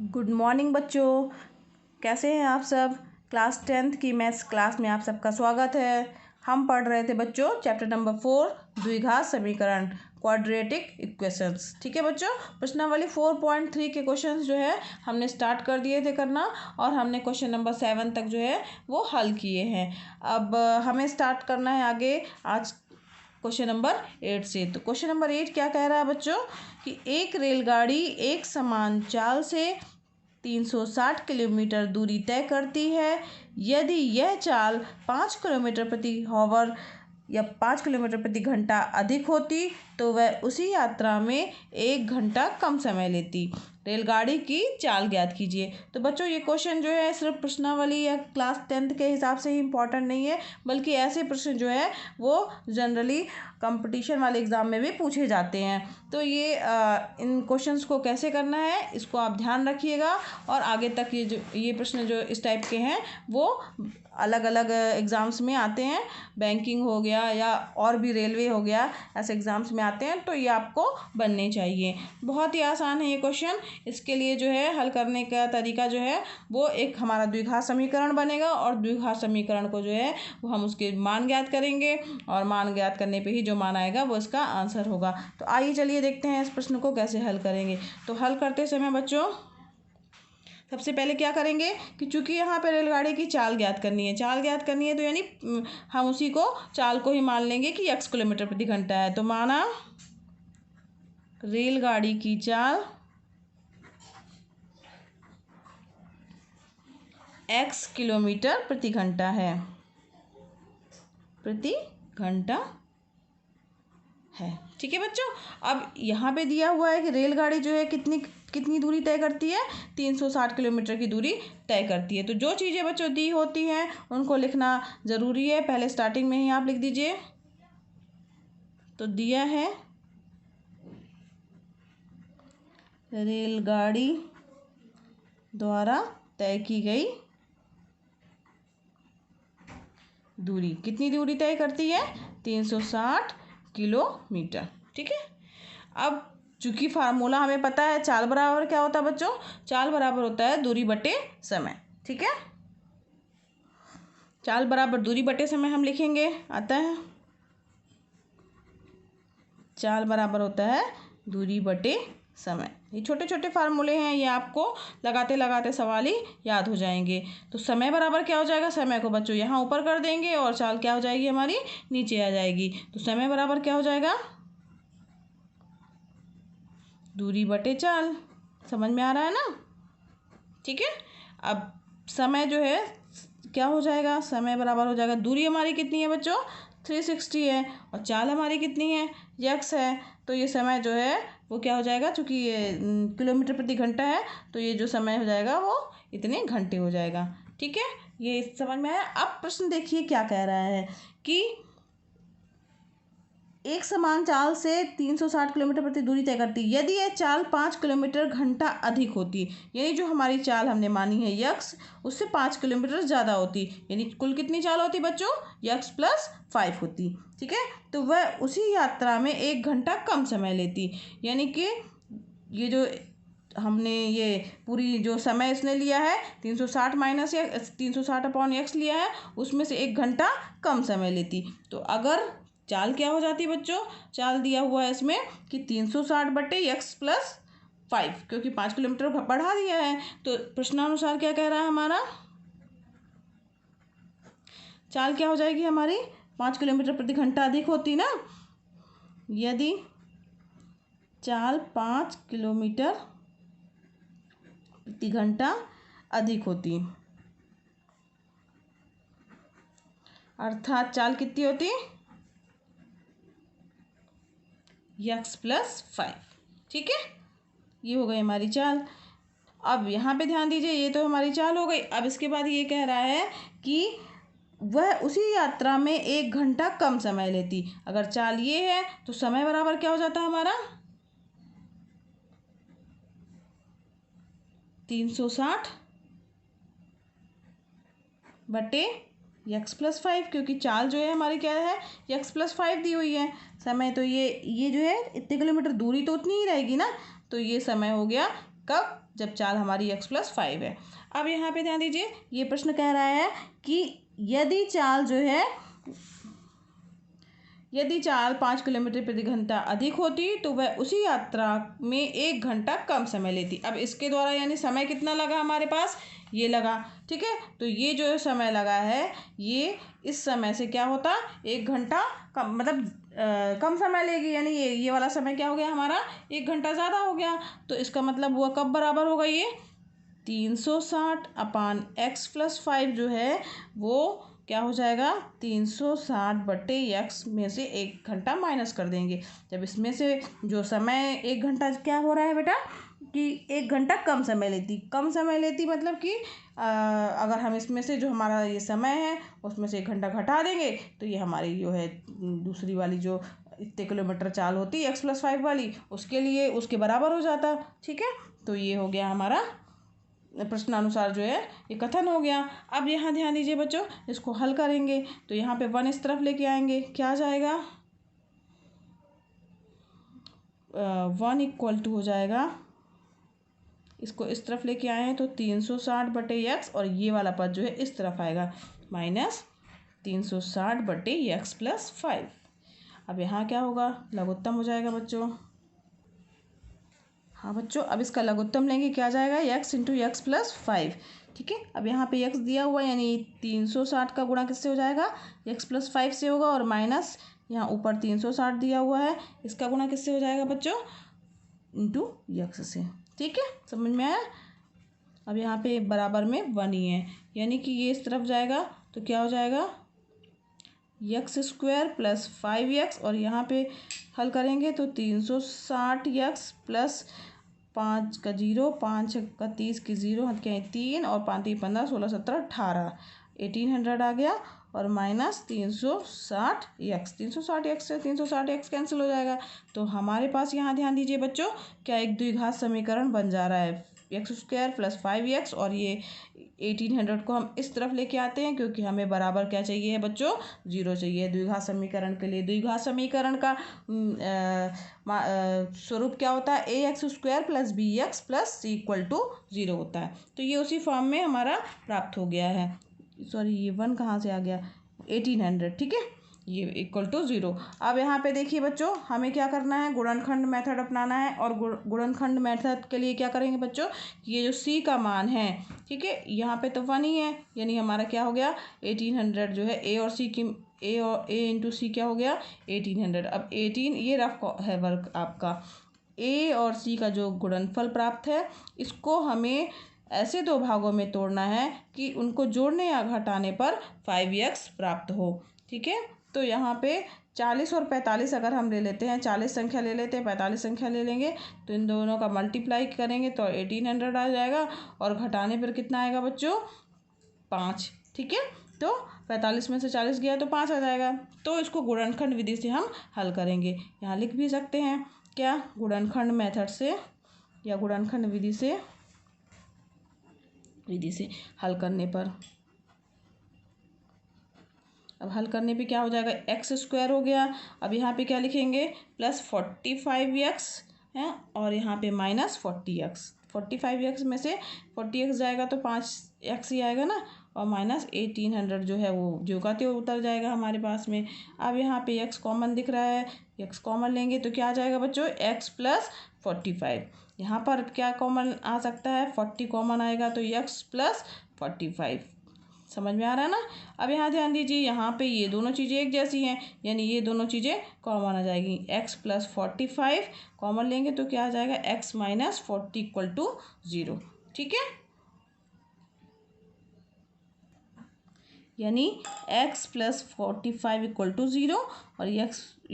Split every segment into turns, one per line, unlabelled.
Good morning बच्चों, कैसे हैं आप सब। क्लास 10th की मैथ्स क्लास में आप सबका स्वागत है। हम पढ़ रहे थे बच्चों चैप्टर नंबर 4 द्विघात समीकरण क्वाड्रेटिक इक्वेशंस। ठीक है बच्चों, प्रश्नावली 4.3 के क्वेश्चंस जो है हमने स्टार्ट कर दिए थे करना और हमने क्वेश्चन नंबर 7 तक जो है वो हल किए हैं। अब हमें स्टार्ट करना है आगे आज क्वेश्चन नंबर 8 से। तो क्वेश्चन नंबर 8 क्या कह रहा है बच्चों कि एक रेलगाड़ी एक समान चाल से 360 किलोमीटर दूरी तय करती है। यदि यह चाल 5 किलोमीटर प्रति आवर या 5 किलोमीटर प्रति घंटा अधिक होती तो वह उसी यात्रा में 1 घंटा कम समय लेती। रेलगाड़ी की चाल ज्ञात कीजिए। तो बच्चों ये क्वेश्चन जो है सिर्फ प्रश्नावली या क्लास 10th के हिसाब से ही इम्पॉर्टेंट नहीं है, बल्कि ऐसे प्रश्न जो है वो जनरली कंपटीशन वाले एग्ज़ाम में भी पूछे जाते हैं। तो ये इन क्वेश्चंस को कैसे करना है इसको आप ध्यान रखिएगा और आगे तक ये प्रश्न जो इस टाइप के हैं वो अलग अलग एग्ज़ाम्स में आते हैं। बैंकिंग हो गया या और भी रेलवे हो गया, ऐसे एग्ज़ाम्स में आते हैं, तो ये आपको बनने चाहिए। बहुत ही आसान है ये क्वेश्चन। इसके लिए जो है हल करने का तरीका जो है वो एक हमारा द्विघात समीकरण बनेगा और द्विघात समीकरण को जो है वो हम उसके मान ज्ञात करेंगे और मान ज्ञात करने पे ही जो मान आएगा वो इसका आंसर होगा। तो आइए चलिए देखते हैं इस प्रश्न को कैसे हल करेंगे। तो हल करते समय बच्चों सबसे पहले क्या करेंगे कि चूंकि यहाँ पे रेलगाड़ी की चाल ज्ञात करनी है, तो यानी हम उसी को चाल को ही मान लेंगे कि x किलोमीटर प्रति घंटा है। तो माना रेलगाड़ी की चाल x किलोमीटर प्रति घंटा है, ठीक है बच्चों। अब यहाँ पे दिया हुआ है कि रेलगाड़ी जो है कितनी दूरी तय करती है, 360 किलोमीटर की दूरी तय करती है। तो जो चीज़ें बच्चों दी होती हैं उनको लिखना ज़रूरी है, पहले स्टार्टिंग में ही आप लिख दीजिए। तो दिया है रेलगाड़ी द्वारा तय की गई दूरी, कितनी दूरी तय करती है, 360 किलोमीटर। ठीक है। अब चूंकि फार्मूला हमें पता है चाल बराबर क्या होता है बच्चों, चाल बराबर होता है दूरी बटे समय। ठीक है, चाल बराबर दूरी बटे समय हम लिखेंगे, आता है चाल बराबर होता है दूरी बटे समय। ये छोटे छोटे फार्मूले हैं, ये आपको लगाते लगाते सवाल ही याद हो जाएंगे। तो समय बराबर क्या हो जाएगा, समय को बच्चों यहाँ ऊपर कर देंगे और चाल क्या हो जाएगी हमारी नीचे आ जाएगी। तो समय बराबर क्या हो जाएगा, दूरी बटे चाल। समझ में आ रहा है ना। ठीक है। अब समय जो है क्या हो जाएगा, समय बराबर हो जाएगा, दूरी हमारी कितनी है बच्चों 360 है और चाल हमारी कितनी है x है। तो ये समय जो है वो क्या हो जाएगा, चूँकि ये किलोमीटर प्रति घंटा है तो ये जो समय हो जाएगा वो इतने घंटे हो जाएगा। ठीक है, ये समझ में आया। अब प्रश्न देखिए क्या कह रहा है कि एक समान चाल से 360 किलोमीटर प्रति दूरी तय करती है। यदि यह चाल 5 किलोमीटर घंटा अधिक होती, यानी जो हमारी चाल हमने मानी है यक्स उससे 5 किलोमीटर ज़्यादा होती, यानी कुल कितनी चाल होती बच्चों, यक्स प्लस 5 होती। ठीक है, तो वह उसी यात्रा में 1 घंटा कम समय लेती। यानी कि ये जो हमने ये पूरी जो समय इसने लिया है 360 माइनस या 360 अपॉन एक्स लिया है उसमें से 1 घंटा कम समय लेती। तो अगर चाल क्या हो जाती है बच्चों, चाल दिया हुआ है इसमें कि 360 बटे एक्स प्लस 5, क्योंकि 5 किलोमीटर बढ़ा दिया है। तो प्रश्नानुसार क्या कह रहा है हमारा, चाल क्या हो जाएगी हमारी 5 किलोमीटर प्रति घंटा अधिक होती ना। यदि चाल 5 किलोमीटर प्रति घंटा अधिक होती, अर्थात चाल कितनी होती, यक्स प्लस 5। ठीक है, ये हो गई हमारी चाल। अब यहाँ पे ध्यान दीजिए, ये तो हमारी चाल हो गई। अब इसके बाद ये कह रहा है कि वह उसी यात्रा में 1 घंटा कम समय लेती। अगर चाल ये है तो समय बराबर क्या हो जाता है हमारा 360 बटे यक्स प्लस 5, क्योंकि चाल जो है हमारी क्या है यक्स प्लस 5 दी हुई है। समय तो ये जो है इतने किलोमीटर दूरी तो उतनी ही रहेगी ना, तो ये समय हो गया कब? जब चाल हमारी x+5 है। अब यहाँ पे ध्यान दीजिए, ये प्रश्न कह रहा है कि यदि चाल जो है, यदि चाल 5 किलोमीटर प्रति घंटा अधिक होती तो वह उसी यात्रा में 1 घंटा कम समय लेती। अब इसके द्वारा यानी समय कितना लगा हमारे पास, ये लगा, ठीक है। तो ये जो समय लगा है, ये इस समय से क्या होता, 1 घंटा कम, मतलब कम समय लेगी, यानी ये वाला समय क्या हो गया हमारा, 1 घंटा ज़्यादा हो गया। तो इसका मतलब हुआ कब बराबर होगा ये, 360/x+5 जो है वो क्या हो जाएगा, 360/x में से 1 घंटा माइनस कर देंगे। जब इसमें से जो समय 1 घंटा क्या हो रहा है बेटा, कि 1 घंटा कम समय लेती, कम समय लेती मतलब कि अगर हम इसमें से जो हमारा ये समय है उसमें से 1 घंटा घटा देंगे तो ये हमारी जो है दूसरी वाली जो इतने किलोमीटर चाल होती है x+5 वाली, उसके लिए उसके बराबर हो जाता, ठीक है। तो ये हो गया हमारा प्रश्नानुसार जो है ये कथन हो गया। अब यहाँ ध्यान दीजिए बच्चों, इसको हल करेंगे तो यहाँ पे 1 इस तरफ लेके आएंगे, क्या आ जाएगा, 1 = हो जाएगा, इसको इस तरफ लेके आए हैं तो 360/x, और ये वाला पद जो है इस तरफ आएगा -360/x+5। अब यहाँ क्या होगा, लघुत्तम हो जाएगा बच्चों। हाँ बच्चों, अब इसका लघुत्तम लेंगे, क्या जाएगा, x × x+5, ठीक है। अब यहाँ पे x दिया हुआ है, यानी 360 का गुणा किससे हो जाएगा, x+5 से होगा, और माइनस यहाँ ऊपर 360 दिया हुआ है, इसका गुणा किससे हो जाएगा बच्चों, × x से, ठीक है, समझ में आया। अब यहाँ पे बराबर में 1 ही है, यानी कि ये इस तरफ जाएगा तो क्या हो जाएगा, x² + 5x, और यहाँ पे हल करेंगे तो 360x + 5 का 0, 5 का 30 की 0, हाथ क्या है 3, और 5 3 15 16 17 18, 1800 आ गया, और -360x, 360x से 360x कैंसिल हो जाएगा। तो हमारे पास यहाँ ध्यान दीजिए बच्चों, क्या एक द्विघात समीकरण बन जा रहा है, x² + 5x, और ये 1800 को हम इस तरफ लेके आते हैं क्योंकि हमें बराबर क्या चाहिए बच्चों, 0 चाहिए द्विघात समीकरण के लिए। द्विघात समीकरण का स्वरूप क्या होता है, ax² + bx + c = 0 होता है। तो ये उसी फॉर्म में हमारा प्राप्त हो गया है। सॉरी, ये 1 कहाँ से आ गया, 1800, ठीक है, ये = 0। अब यहाँ पे देखिए बच्चों, हमें क्या करना है, गुणनखंड मेथड अपनाना है, और गुणनखंड मेथड के लिए क्या करेंगे बच्चों, ये जो c का मान है, ठीक है, यहाँ पे तो 1 ही है, यानी हमारा क्या हो गया, 1800 जो है a और c की, a × c क्या हो गया, 1800। अब 18 ये रफ है वर्क आपका, a और c का जो गुणनफल प्राप्त है, इसको हमें ऐसे 2 भागों में तोड़ना है कि उनको जोड़ने या घटाने पर 5x प्राप्त हो, ठीक है। तो यहाँ पे 40 और 45 अगर हम ले लेते हैं, 40 संख्या ले लेते हैं, 45 संख्या ले लेंगे, तो इन दोनों का मल्टीप्लाई करेंगे तो 1800 आ जाएगा, और घटाने पर कितना आएगा बच्चों, 5, ठीक है। तो 45 में से 40 गया तो 5 आ जाएगा। तो इसको गुणनखंड विधि से हम हल करेंगे, यहाँ लिख भी सकते हैं क्या, गुणनखंड मेथड से या गुणनखंड विधि से हल करने पर। अब हल करने पे क्या हो जाएगा, x² हो गया। अब यहाँ पे क्या लिखेंगे, +45x है, और यहाँ पे -40x, 45x में से 40x जाएगा तो 5x ही आएगा ना, और -1800 जो है वो जो का त्यों उतर जाएगा हमारे पास में। अब यहाँ पे x कॉमन दिख रहा है, x कॉमन लेंगे तो क्या आ जाएगा बच्चों, x + 45, यहाँ पर क्या कॉमन आ सकता है, 40 कॉमन आएगा तो x + 45, समझ में आ रहा है ना। अब यहाँ ध्यान दीजिए, यहाँ पे ये दोनों चीज़ें एक जैसी हैं, यानी ये दोनों चीज़ें कॉमन आ जाएगी, x + 45 कॉमन लेंगे तो क्या आ जाएगा, x - 40 = 0, ठीक है, यानी x + 45 = 0, और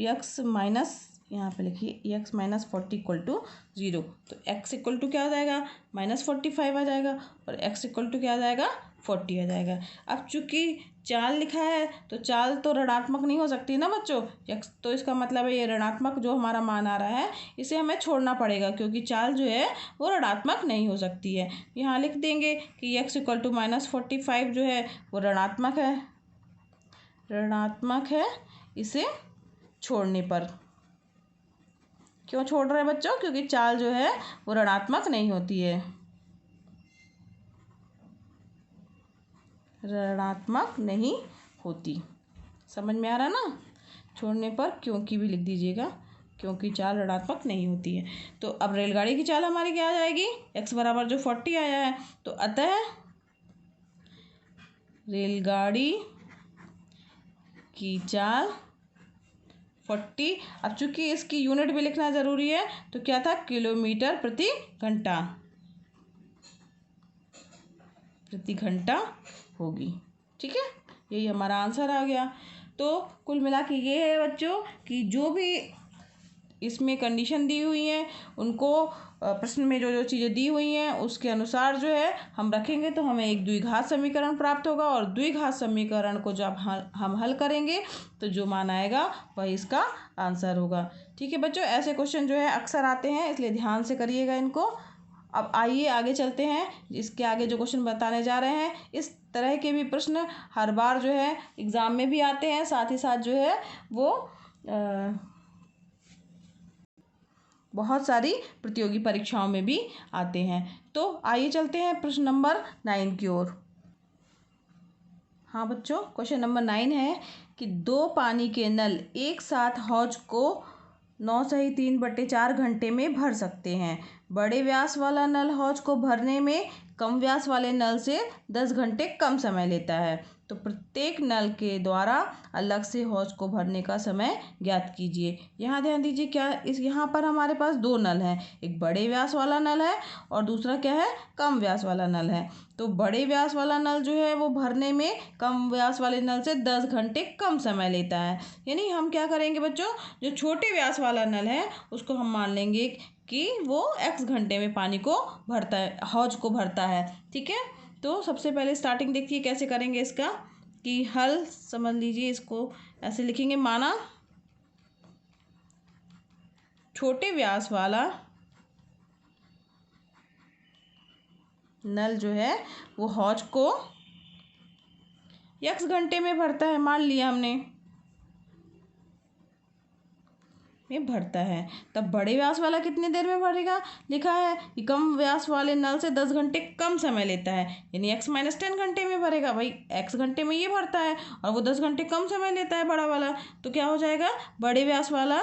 x माइनस, यहाँ पे लिखिए x - 40 = 0, तो x = क्या आ जाएगा, -45 आ जाएगा, और x = क्या आ जाएगा, 40 आ जाएगा। अब चूंकि चाल लिखा है तो चाल तो ऋणात्मक नहीं हो सकती ना बच्चों, x, तो इसका मतलब है ये ऋणात्मक जो हमारा मान आ रहा है इसे हमें छोड़ना पड़ेगा, क्योंकि चाल जो है वो ऋणात्मक नहीं हो सकती है। यहाँ लिख देंगे कि x = -45 जो है वो ऋणात्मक है इसे छोड़ने पर, क्यों छोड़ रहे हैं बच्चों? क्योंकि चाल जो है वो ऋणात्मक नहीं होती है, ऋणात्मक नहीं होती। समझ में आ रहा ना? छोड़ने पर क्योंकि भी लिख दीजिएगा, क्योंकि चाल ऋणात्मक नहीं होती है। तो अब रेलगाड़ी की चाल हमारी क्या आ जाएगी? x बराबर जो 40 आया है, तो अतः रेलगाड़ी की चाल 40। अब चूंकि इसकी यूनिट भी लिखना ज़रूरी है, तो क्या था? किलोमीटर प्रति घंटा होगी। ठीक है, यही हमारा आंसर आ गया। तो कुल मिला के ये है बच्चों कि जो भी इसमें कंडीशन दी हुई हैं उनको प्रश्न में जो जो चीज़ें दी हुई हैं उसके अनुसार जो है हम रखेंगे तो हमें एक द्विघात समीकरण प्राप्त होगा, और द्विघात समीकरण को जब हम हल करेंगे तो जो मान आएगा वही इसका आंसर होगा। ठीक है बच्चों, ऐसे क्वेश्चन जो है अक्सर आते हैं, इसलिए ध्यान से करिएगा इनको। अब आइए आगे चलते हैं, इसके आगे जो क्वेश्चन बताने जा रहे हैं इस तरह के भी प्रश्न हर बार जो है एग्ज़ाम में भी आते हैं, साथ ही साथ जो है वो बहुत सारी प्रतियोगी परीक्षाओं में भी आते हैं। तो आइए चलते हैं प्रश्न नंबर 9 की ओर। हाँ बच्चों, क्वेश्चन नंबर 9 है कि 2 पानी के नल एक साथ हौज को 9 सही 3/4 घंटे में भर सकते हैं। बड़े व्यास वाला नल हौज को भरने में कम व्यास वाले नल से 10 घंटे कम समय लेता है। तो प्रत्येक नल के द्वारा अलग से हौज को भरने का समय ज्ञात कीजिए। यहाँ ध्यान दीजिए, क्या इस यहाँ पर हमारे पास 2 नल हैं, एक बड़े व्यास वाला नल है और दूसरा क्या है? कम व्यास वाला नल है। तो बड़े व्यास वाला नल जो है वो भरने में कम व्यास वाले नल से 10 घंटे कम समय लेता है। यानी हम क्या करेंगे बच्चों, जो छोटे व्यास वाला नल है उसको हम मान लेंगे कि वो x घंटे में पानी को भरता है, हौज को भरता है। ठीक है, तो सबसे पहले स्टार्टिंग देखिए कैसे करेंगे इसका कि हल समझ लीजिए। इसको ऐसे लिखेंगे, माना छोटे व्यास वाला नल जो है वो हौज को x घंटे में भरता है, मान लिया हमने में भरता है। तब बड़े व्यास वाला कितनी देर में भरेगा? लिखा है कि कम व्यास वाले नल से 10 घंटे कम समय लेता है, यानी x-10 घंटे में भरेगा। भाई x घंटे में ये भरता है और वो 10 घंटे कम समय लेता है बड़ा वाला, तो क्या हो जाएगा? बड़े व्यास वाला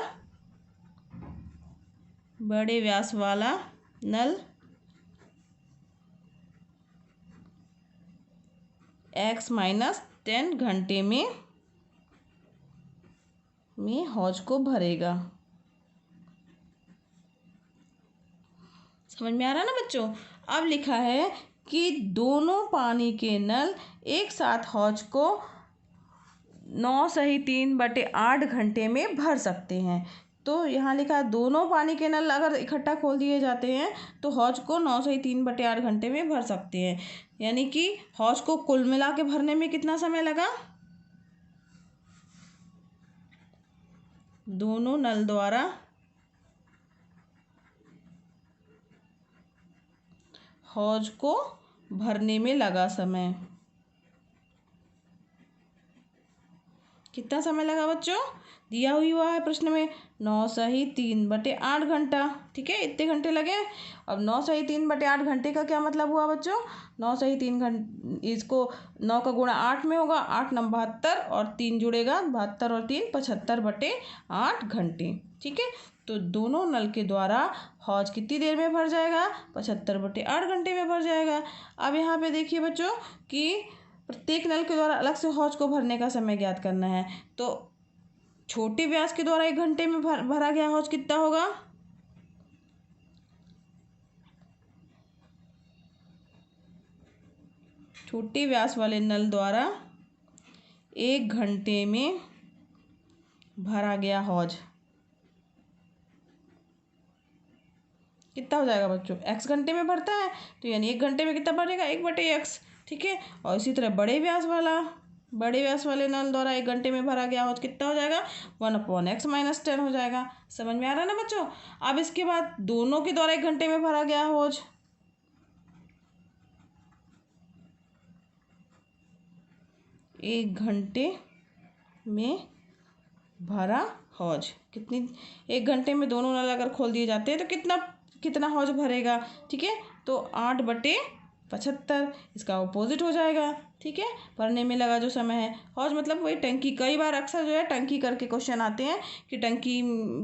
नल x-10 घंटे में हौज को भरेगा। समझ में आ रहा है ना बच्चों? अब लिखा है कि दोनों पानी के नल एक साथ हौज को 9 सही 3/8 घंटे में भर सकते हैं। तो यहाँ लिखा है दोनों पानी के नल अगर इकट्ठा खोल दिए जाते हैं तो हौज को 9 सही 3/8 घंटे में भर सकते हैं। यानी कि हौज को कुल मिला के भरने में कितना समय लगा? दोनों नल द्वारा हौज को भरने में लगा समय। कितना समय लगा बच्चों? दिया हुआ है प्रश्न में 9 सही 3/8 घंटा। ठीक है, इतने घंटे लगे। अब 9 सही 3/8 घंटे का क्या मतलब हुआ बच्चों? 9 सही 3 घंटे, इसको 9 का गुणा 8 में होगा, 8×9 72 और 3 जुड़ेगा, 72 और 3 75/8 घंटे। ठीक है, तो दोनों नल के द्वारा हौज कितनी देर में भर जाएगा? 75/8 घंटे में भर जाएगा। अब यहाँ पे देखिए बच्चों कि प्रत्येक नल के द्वारा अलग से हौज को भरने का समय ज्ञात करना है। तो छोटे व्यास के द्वारा 1 घंटे में भरा गया हौज कितना होगा? छोटे व्यास वाले नल द्वारा 1 घंटे में भरा गया हौज कितना हो जाएगा बच्चों? x घंटे में भरता है, तो यानी 1 घंटे में कितना भरेगा? 1/x। ठीक है, और इसी तरह बड़े व्यास वाले नल द्वारा 1 घंटे में भरा गया हौज कितना हो जाएगा? 1/x-10 हो जाएगा। समझ में आ रहा है ना बच्चों? अब इसके बाद दोनों के द्वारा 1 घंटे में भरा गया हौज, एक घंटे में भरा हौज। कितनी, 1 घंटे में दोनों नल अगर खोल दिए जाते हैं तो कितना कितना हौज भरेगा, ठीक है। तो 8/75 इसका अपोजिट हो जाएगा, ठीक है। भरने में लगा जो समय है, हौज मतलब वही टंकी। कई बार अक्सर जो है टंकी करके क्वेश्चन आते हैं कि टंकी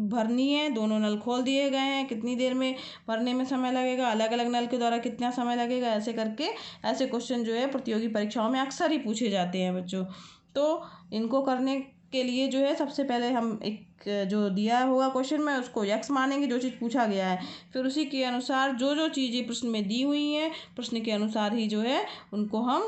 भरनी है, दोनों नल खोल दिए गए हैं, कितनी देर में भरने में समय लगेगा, अलग अलग नल के द्वारा कितना समय लगेगा, ऐसे करके ऐसे क्वेश्चन जो है प्रतियोगी परीक्षाओं में अक्सर ही पूछे जाते हैं बच्चों। तो इनको करने के लिए जो है सबसे पहले हम एक जो दिया होगा क्वेश्चन में उसको यक्स मानेंगे, जो चीज़ पूछा गया है, फिर उसी के अनुसार जो जो चीज़ें प्रश्न में दी हुई हैं प्रश्न के अनुसार ही जो है उनको हम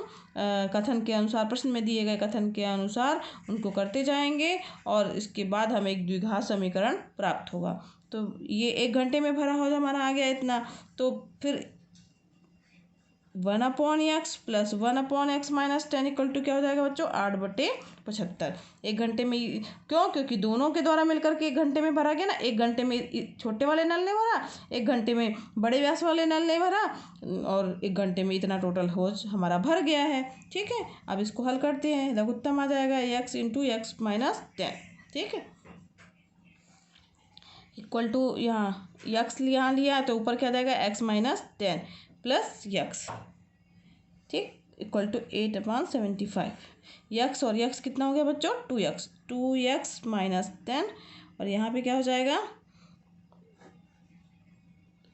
कथन के अनुसार, प्रश्न में दिए गए कथन के अनुसार उनको करते जाएंगे और इसके बाद हमें एक द्विघात समीकरण प्राप्त होगा। तो ये 1 घंटे में भरा हो हमारा आ गया इतना। तो फिर 1/x plus 1/x minus 10 equal to क्या हो जाएगा बच्चों, 8/75। 1 घंटे में क्यों, क्योंकि दोनों के द्वारा मिलकर के 1 घंटे में भरा गया ना। 1 घंटे में छोटे वाले नल ने भरा, 1 घंटे में बड़े व्यास वाले नल ने भरा, और 1 घंटे में इतना टोटल होज हमारा भर गया है, ठीक है। अब इसको हल करते हैं, लघुत्तम आ जाएगा x इंटू x माइनस 10, ठीक है, इक्वल टू यहाँ यक्स यहाँ लिया तो ऊपर क्या जाएगा x माइनस 10 प्लस यक्स, ठीक, इक्वल टू 8/75। यक्स और यक्स कितना हो गया बच्चों, 2x माइनस 10, और यहाँ पे क्या हो जाएगा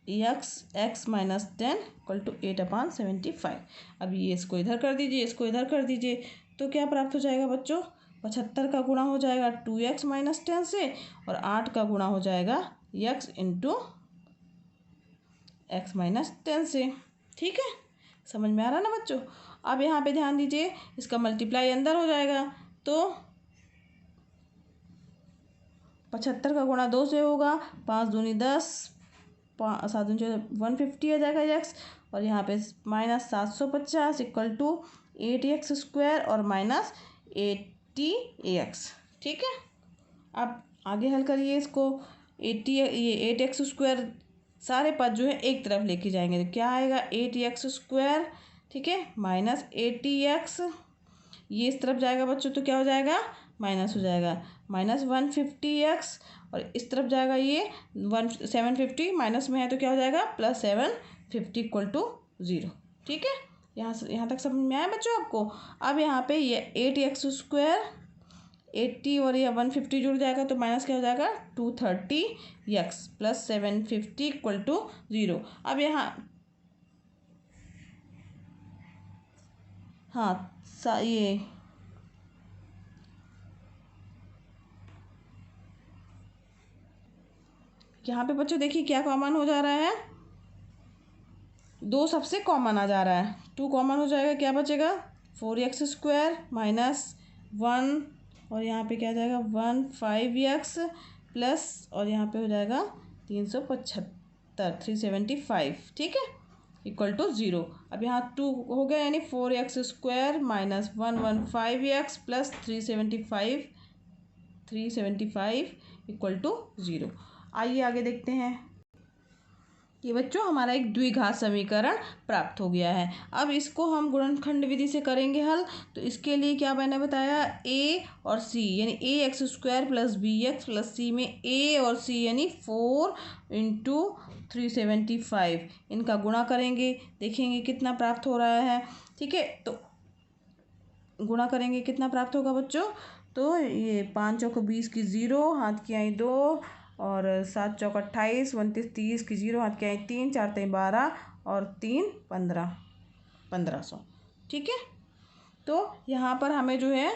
x माइनस 10 इक्वल टू 8/75। अब ये इसको इधर कर दीजिए, इसको इधर कर दीजिए, तो क्या प्राप्त हो जाएगा बच्चों, 75 का गुणा हो जाएगा 2x माइनस 10 से, और 8 का गुणा हो जाएगा x इंटू x माइनस 10 से, ठीक है। समझ में आ रहा ना बच्चों। अब यहाँ पे ध्यान दीजिए, इसका मल्टीप्लाई अंदर हो जाएगा, तो 75 का गुणा 2 से होगा, 5 दूनी 10, 7 दूनी 150 आ जाएगा x, और यहाँ पे माइनस 750 इक्वल टू 8x² और माइनस 80ax, ठीक है। अब आगे हल करिए इसको, 80 ये 8x², सारे पद जो है एक तरफ लेके जाएंगे तो क्या आएगा 8x², ठीक है, माइनस 80x, ये इस तरफ जाएगा बच्चों तो क्या हो जाएगा माइनस हो जाएगा, माइनस 150x, और इस तरफ जाएगा ये 750 माइनस में है तो क्या हो जाएगा प्लस 750 इक्वल टू 0, ठीक है। यहाँ तक समझ में आया बच्चों आपको। अब यहाँ पे ये 8x² 80 और ये 150 जुड़ जाएगा तो माइनस क्या हो जाएगा 230x प्लस 750 इक्वल टू 0। अब यहाँ ये यहाँ पे बच्चों देखिए क्या कॉमन हो जा रहा है, 2 सबसे कॉमन आ जा रहा है, 2 कॉमन हो जाएगा, क्या बचेगा 4x² माइनस 1, और यहाँ पे क्या जाएगा 15x प्लस, और यहाँ पे हो जाएगा 375, ठीक है, इक्वल टू 0। अब यहाँ 2 हो गया, यानी 4x² minus 115x plus 375 equal to 0। आइए आगे देखते हैं। ये बच्चों हमारा एक द्विघात समीकरण प्राप्त हो गया है। अब इसको हम गुणनखंड विधि से करेंगे हल। तो इसके लिए क्या मैंने बताया, a और c यानी ax² plus bx plus c में a और c यानी 4 इंटू 375 इनका गुणा करेंगे, देखेंगे कितना प्राप्त हो रहा है, ठीक है। तो गुणा करेंगे कितना प्राप्त होगा बच्चों, तो ये 5 चौक 20 की 0, हाथ की आई 2, और 7 चौक 28, 29 30 की 0, हाथ की आई 3, 4 3 12 और 3 1500, ठीक है। तो यहाँ पर हमें जो है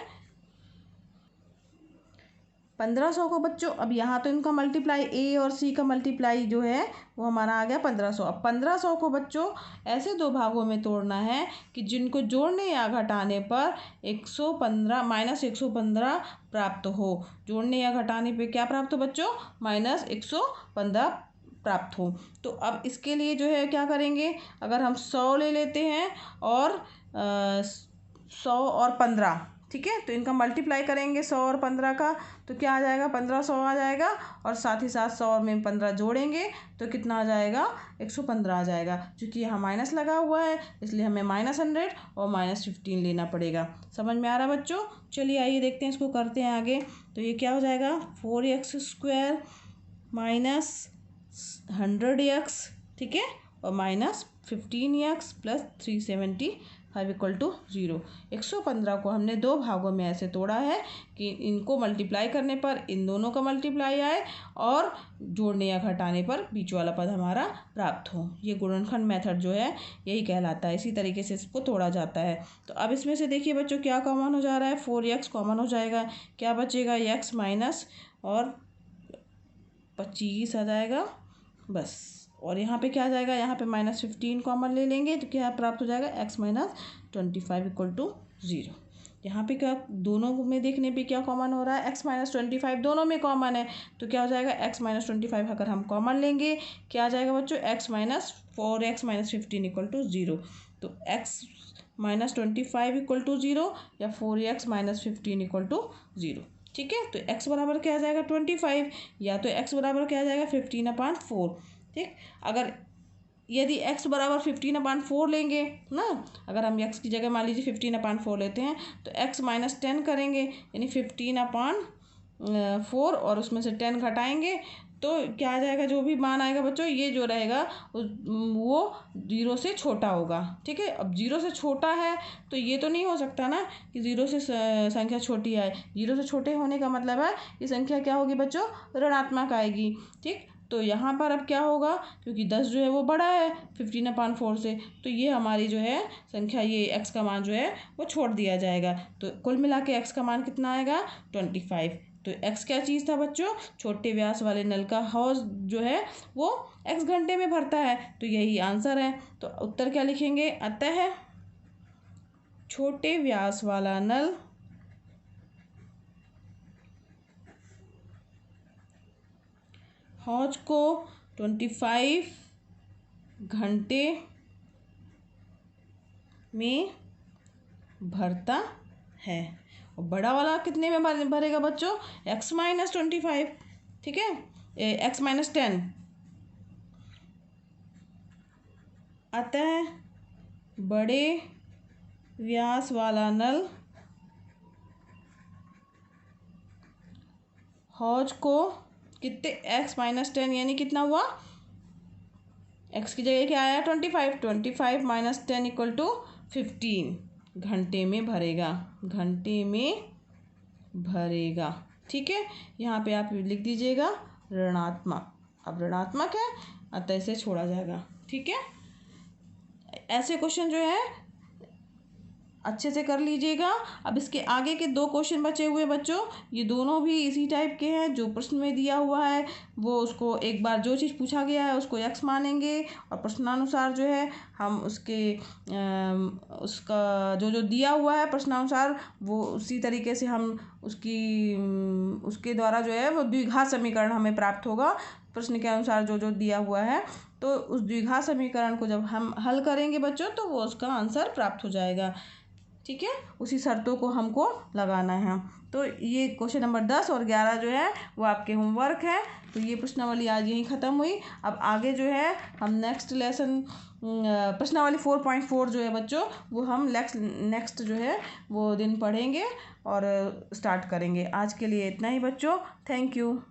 1500 को बच्चों, अब यहाँ तो इनका मल्टीप्लाई a और c का मल्टीप्लाई जो है वो हमारा आ गया 1500। अब 1500 को बच्चों ऐसे 2 भागों में तोड़ना है कि जिनको जोड़ने या घटाने पर 115 माइनस 115 प्राप्त हो। जोड़ने या घटाने पे क्या प्राप्त हो बच्चों, माइनस 115 प्राप्त हो। तो अब इसके लिए जो है क्या करेंगे, अगर हम 100 ले लेते हैं और 100 और 15, ठीक है। तो इनका मल्टीप्लाई करेंगे 100 और 15 का, तो क्या आ जाएगा 1500 आ जाएगा, और साथ ही साथ 100 में 15 जोड़ेंगे तो कितना आ जाएगा 115 आ जाएगा। क्योंकि यहाँ माइनस लगा हुआ है इसलिए हमें -100 और -15 लेना पड़ेगा। समझ में आ रहा है बच्चों? चलिए आइए देखते हैं, इसको करते हैं आगे। तो ये क्या हो जाएगा 4x² -100x, ठीक है, और -15x + 375 = 0। 115 को हमने दो भागों में ऐसे तोड़ा है कि इनको मल्टीप्लाई करने पर इन दोनों का मल्टीप्लाई आए और जोड़ने या घटाने पर बीच वाला पद हमारा प्राप्त हो। ये गुणनखंड मेथड जो है यही कहलाता है। इसी तरीके से इसको तोड़ा जाता है। तो अब इसमें से देखिए बच्चों क्या कॉमन हो जा रहा है, 4x कॉमन हो जाएगा, क्या बचेगा x माइनस और 25 आ जाएगा बस। और यहाँ पे क्या आ जाएगा, यहाँ पे -15 कॉमन ले लेंगे तो क्या प्राप्त हो जाएगा x - 25 = 0। यहाँ पे क्या दोनों में देखने पे क्या कॉमन हो रहा है, x - 25 दोनों में कॉमन है, तो क्या हो जाएगा x - 25 अगर हम कॉमन लेंगे क्या आ जाएगा बच्चों, x - 4x - 15 = 0। तो x - 25 = 0 या 4x - 15 = 0, ठीक है। तो x बराबर क्या आ जाएगा 25, या तो x बराबर क्या आ जाएगा 15/4, ठीक। अगर यदि x बराबर 15/4 लेंगे ना, अगर हम x की जगह मान लीजिए 15/4 लेते हैं तो x - 10 करेंगे, यानी 15/4 और उसमें से 10 घटाएंगे तो क्या आ जाएगा, जो भी मान आएगा बच्चों ये जो रहेगा वो 0 से छोटा होगा, ठीक है। अब 0 से छोटा है तो ये तो नहीं हो सकता ना कि 0 से संख्या छोटी आए। 0 से छोटे होने का मतलब है ये संख्या क्या होगी बच्चों, ऋणात्मक आएगी, ठीक। तो यहाँ पर अब क्या होगा, क्योंकि 10 जो है वो बड़ा है 15/4 से, तो ये हमारी जो है संख्या, ये x का मान जो है वो छोड़ दिया जाएगा। तो कुल मिला के x का मान कितना आएगा 25। तो x क्या चीज़ था बच्चों, छोटे व्यास वाले नल का हौज जो है वो x घंटे में भरता है, तो यही आंसर है। तो उत्तर क्या लिखेंगे, अतः छोटे व्यास वाला नल हौज को 25 घंटे में भरता है। और बड़ा वाला कितने में भरेगा बच्चों, x - 25, ठीक है, x - 10। अतः बड़े व्यास वाला नल हौज को कितने x - 10 यानी कितना हुआ, x की जगह क्या आया 25, 25 - 10 = 15 घंटे में भरेगा, घंटे में भरेगा, ठीक है। यहाँ पे आप लिख दीजिएगा ऋणात्मक। अब ऋणात्मक है अतः इसे छोड़ा जाएगा, ठीक है। ऐसे क्वेश्चन जो है अच्छे से कर लीजिएगा। अब इसके आगे के 2 क्वेश्चन बचे हुए बच्चों, ये दोनों भी इसी टाइप के हैं। जो प्रश्न में दिया हुआ है वो उसको एक बार जो चीज़ पूछा गया है उसको x मानेंगे और प्रश्नानुसार जो है हम उसका जो दिया हुआ है प्रश्नानुसार वो उसी तरीके से हम उसके द्वारा जो है वो द्विघात समीकरण हमें प्राप्त होगा। प्रश्न के अनुसार जो दिया हुआ है तो उस द्विघात समीकरण को जब हम हल करेंगे बच्चों तो वो उसका आंसर प्राप्त हो जाएगा, ठीक है। उसी शर्तों को हमको लगाना है। तो ये क्वेश्चन नंबर 10 और 11 जो है वो आपके होमवर्क है। तो ये प्रश्नावली आज यहीं ख़त्म हुई। अब आगे जो है हम नेक्स्ट लेसन प्रश्नावली 4.4 जो है बच्चों वो हम नेक्स्ट जो है वो दिन पढ़ेंगे और स्टार्ट करेंगे। आज के लिए इतना ही बच्चों, थैंक यू।